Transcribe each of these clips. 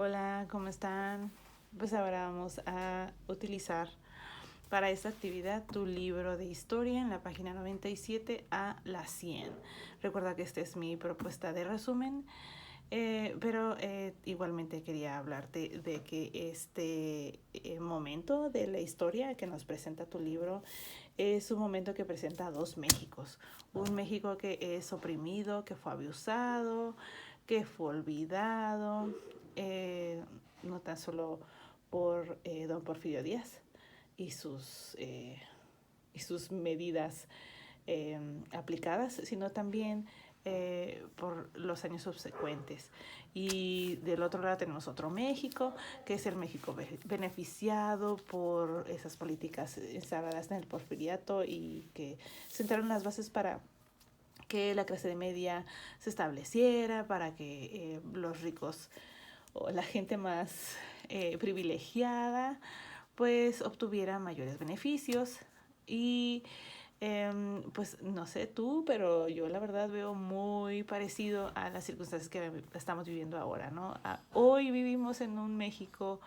Hola, ¿cómo están? Pues ahora vamos a utilizar para esta actividad tu libro de historia en la página 97 a la 100. Recuerda que esta es mi propuesta de resumen, pero igualmente quería hablarte de que este momento de la historia que nos presenta tu libro es un momento que presenta dos Méxicos. Un México que es oprimido, que fue abusado, que fue olvidado, eh, no tan solo por don Porfirio Díaz y sus medidas aplicadas, sino también por los años subsecuentes. Y del otro lado tenemos otro México, que es el México beneficiado por esas políticas instaladas en el porfiriato y que sentaron las bases para que la clase media se estableciera, para que los ricos o la gente más privilegiada pues obtuviera mayores beneficios. Y pues no sé tú, pero yo la verdad veo muy parecido a las circunstancias que estamos viviendo ahora, ¿no? Hoy vivimos en un México,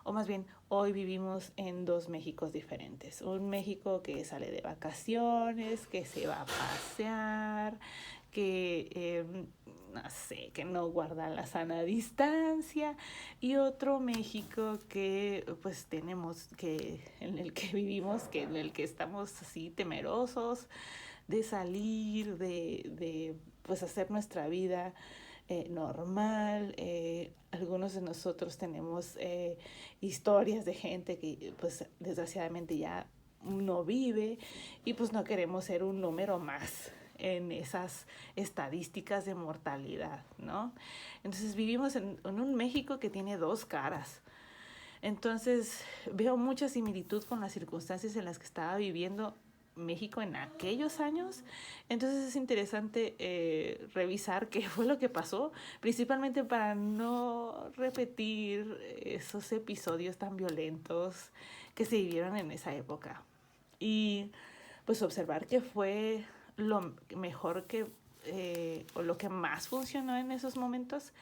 o más bien, hoy vivimos en dos Méxicos diferentes. Un México que sale de vacaciones, que se va a pasear, que no sé, que no guarda la sana distancia, y otro México que pues tenemos que, en el que vivimos, que en el que estamos así temerosos de salir, de pues hacer nuestra vida normal. Algunos de nosotros tenemos historias de gente que pues desgraciadamente ya no vive y pues no queremos ser un número más en esas estadísticas de mortalidad, ¿no? Entonces vivimos en un México que tiene dos caras. Entonces veo mucha similitud con las circunstancias en las que estaba viviendo México en aquellos años. Entonces es interesante revisar qué fue lo que pasó, principalmente para no repetir esos episodios tan violentos que se vivieron en esa época. Y pues observar qué fue lo mejor que o lo que más funcionó en esos momentos,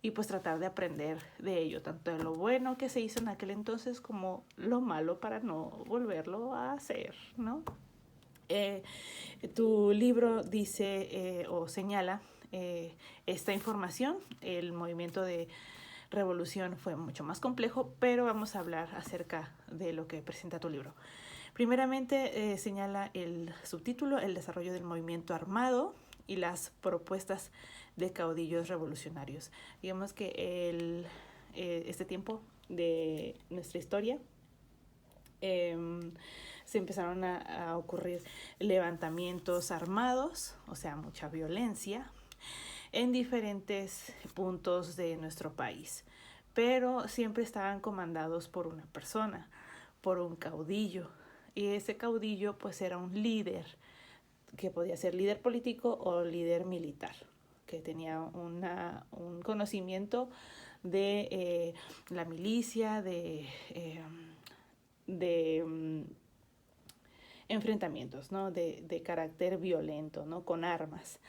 y pues tratar de aprender de ello, tanto de lo bueno que se hizo en aquel entonces como lo malo para no volverlo a hacer, ¿no? Eh, Tu libro dice o señala esta información. El movimiento de revolución fue mucho más complejo, pero vamos a hablar acerca de lo que presenta tu libro. Primeramente señala el subtítulo: el desarrollo del movimiento armado y las propuestas de caudillos revolucionarios. Digamos que este tiempo de nuestra historia se empezaron a ocurrir levantamientos armados, o sea, mucha violencia, en diferentes puntos de nuestro país, pero siempre estaban comandados por una persona, por un caudillo, y ese caudillo pues era un líder, que podía ser líder político o líder militar, que tenía un conocimiento de la milicia, de enfrentamientos, ¿no? De carácter violento, ¿no? Con armas.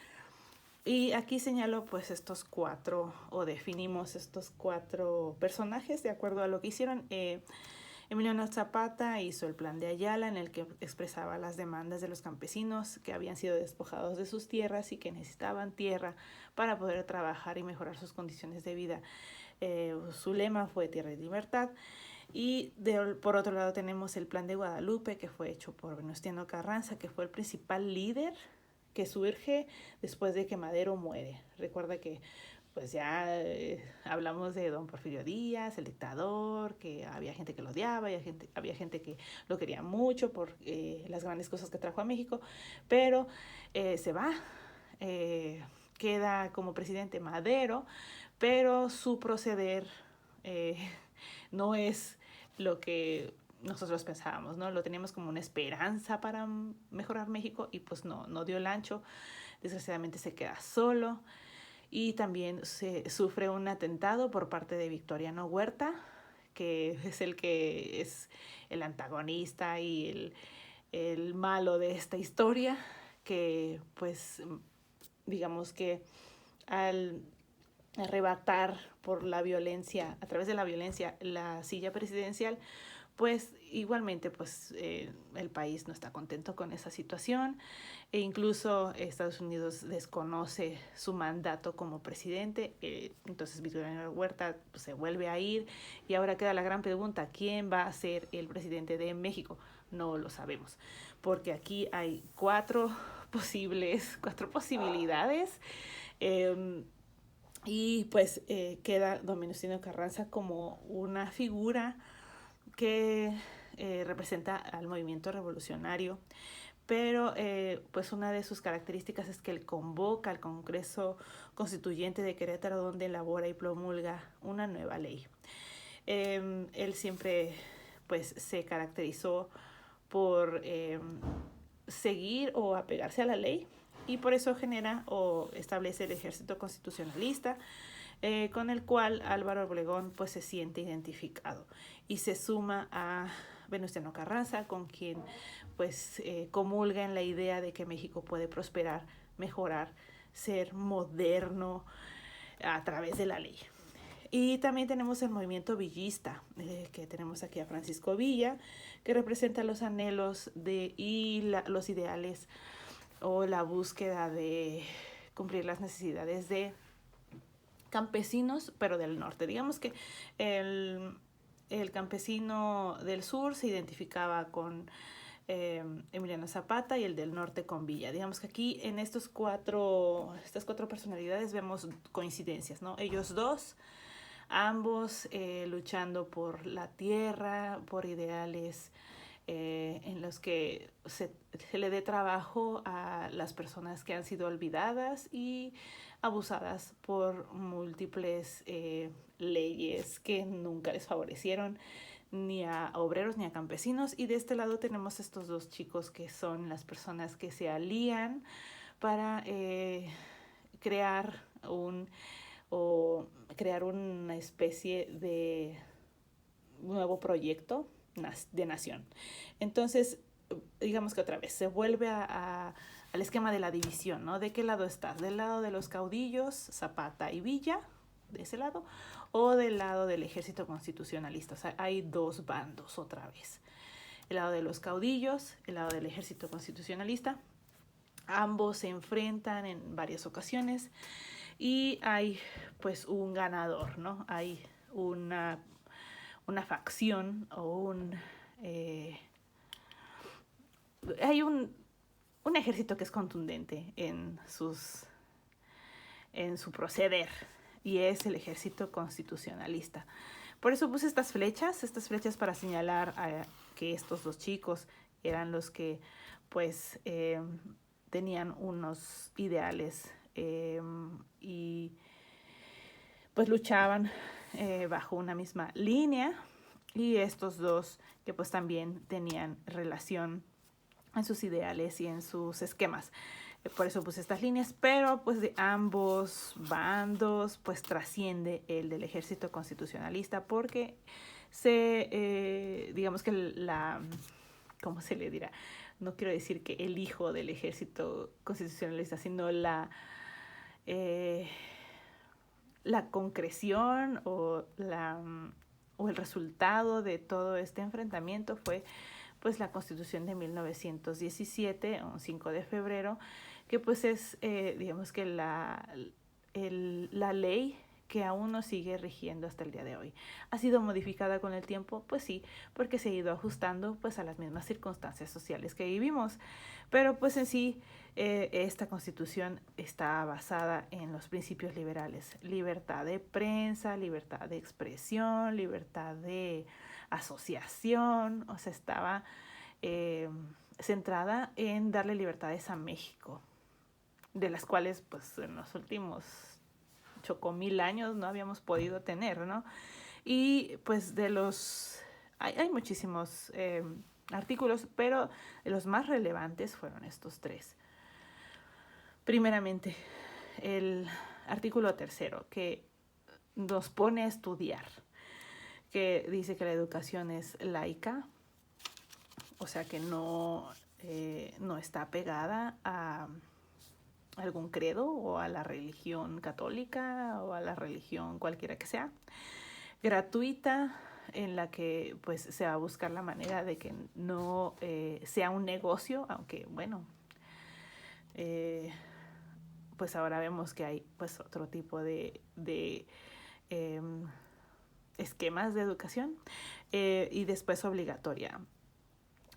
Y aquí señalo pues estos cuatro, o definimos estos cuatro personajes de acuerdo a lo que hicieron. Emiliano Zapata hizo el Plan de Ayala, en el que expresaba las demandas de los campesinos que habían sido despojados de sus tierras y que necesitaban tierra para poder trabajar y mejorar sus condiciones de vida. Su lema fue Tierra y Libertad. Y por otro lado tenemos el Plan de Guadalupe, que fue hecho por Venustiano Carranza, que fue el principal líder que surge después de que Madero muere. Recuerda que pues ya hablamos de don Porfirio Díaz, el dictador, que había gente que lo odiaba, y había gente que lo quería mucho por las grandes cosas que trajo a México, pero se va, queda como presidente Madero, pero su proceder no es lo que nosotros pensábamos, ¿no? Lo teníamos como una esperanza para mejorar México y pues no dio el ancho. Desgraciadamente se queda solo, y también se sufre un atentado por parte de Victoriano Huerta, que es el que es el antagonista y el malo de esta historia, que pues digamos que al arrebatar por la violencia, a través de la violencia, la silla presidencial, pues igualmente pues el país no está contento con esa situación e incluso Estados Unidos desconoce su mandato como presidente. Entonces Victoriano Huerta pues, se vuelve a ir y ahora queda la gran pregunta: ¿quién va a ser el presidente de México? No lo sabemos, porque aquí hay cuatro posibilidades. Y pues queda don Venustiano Carranza como una figura que representa al movimiento revolucionario, pero pues una de sus características es que él convoca al Congreso Constituyente de Querétaro, donde elabora y promulga una nueva ley. Él siempre pues se caracterizó por seguir o apegarse a la ley, y por eso genera o establece el ejército constitucionalista, con el cual Álvaro Obregón pues se siente identificado y se suma a Venustiano Carranza, con quien pues comulga en la idea de que México puede prosperar, mejorar, ser moderno a través de la ley. Y también tenemos el movimiento villista, que tenemos aquí a Francisco Villa, que representa los anhelos los ideales o la búsqueda de cumplir las necesidades de campesinos, pero del norte. Digamos que el campesino del sur se identificaba con Emiliano Zapata y el del norte con Villa. Digamos que aquí en estas cuatro personalidades vemos coincidencias, ¿no? Ellos dos, ambos luchando por la tierra, por ideales en los que se le dé trabajo a las personas que han sido olvidadas y abusadas por múltiples leyes que nunca les favorecieron ni a obreros ni a campesinos. Y de este lado tenemos estos dos chicos que son las personas que se alían para crear una especie de nuevo proyecto de nación. Entonces, digamos que otra vez se vuelve al esquema de la división, ¿no? ¿De qué lado estás? ¿Del lado de los caudillos, Zapata y Villa, de ese lado, o del lado del ejército constitucionalista? O sea, hay dos bandos otra vez. El lado de los caudillos, el lado del ejército constitucionalista. Ambos se enfrentan en varias ocasiones y hay pues un ganador, ¿no? Hay una facción o hay un ejército que es contundente en su proceder, y es el ejército constitucionalista. Por eso puse estas flechas para señalar que estos dos chicos eran los que pues tenían unos ideales y pues luchaban bajo una misma línea, y estos dos que pues también tenían relación en sus ideales y en sus esquemas. Por eso puse estas líneas, pero pues de ambos bandos pues trasciende el del ejército constitucionalista, porque digamos que ¿cómo se le dirá? No quiero decir que el hijo del ejército constitucionalista, sino la concreción o el resultado de todo este enfrentamiento fue pues la Constitución de 1917, un 5 de febrero, que pues es digamos que la ley que aún nos sigue rigiendo hasta el día de hoy. ¿Ha sido modificada con el tiempo? Pues sí, porque se ha ido ajustando pues a las mismas circunstancias sociales que vivimos. Pero pues en sí esta Constitución está basada en los principios liberales: libertad de prensa, libertad de expresión, libertad de asociación. O sea, estaba centrada en darle libertades a México, de las cuales pues en los últimos 8,000 años no habíamos podido tener, ¿no? Y pues hay muchísimos artículos, pero los más relevantes fueron estos tres. Primeramente, el artículo 3, que nos pone a estudiar, que dice que la educación es laica, o sea que no está pegada a algún credo o a la religión católica o a la religión cualquiera que sea, gratuita, en la que pues se va a buscar la manera de que no sea un negocio, aunque bueno, pues ahora vemos que hay pues otro tipo de esquemas de educación, y después obligatoria,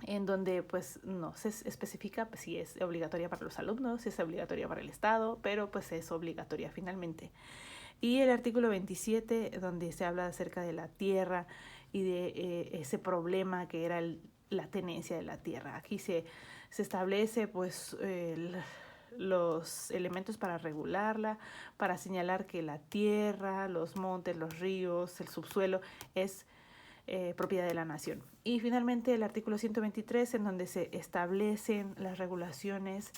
en donde pues no se especifica si es obligatoria para los alumnos, si es obligatoria para el Estado, pero pues es obligatoria finalmente. Y el artículo 27, donde se habla acerca de la tierra y de ese problema que era la tenencia de la tierra. Aquí se establece pues los elementos para regularla, para señalar que la tierra, los montes, los ríos, el subsuelo es propiedad de la nación. Y finalmente el artículo 123, en donde se establecen las regulaciones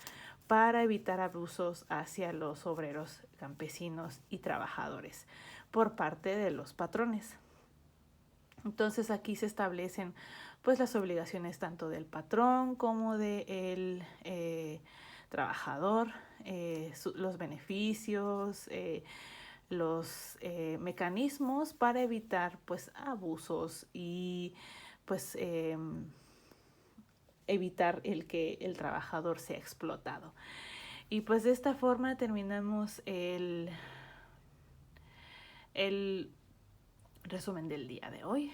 para evitar abusos hacia los obreros, campesinos y trabajadores por parte de los patrones. Entonces aquí se establecen pues las obligaciones tanto del patrón como del trabajador, los beneficios, los mecanismos para evitar pues abusos y pues evitar el que el trabajador sea explotado. Y pues de esta forma terminamos el resumen del día de hoy.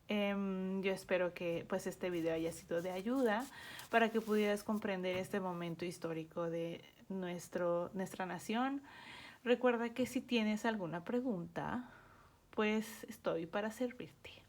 Yo espero que pues este video haya sido de ayuda para que pudieras comprender este momento histórico de nuestra nación. Recuerda que si tienes alguna pregunta, pues estoy para servirte.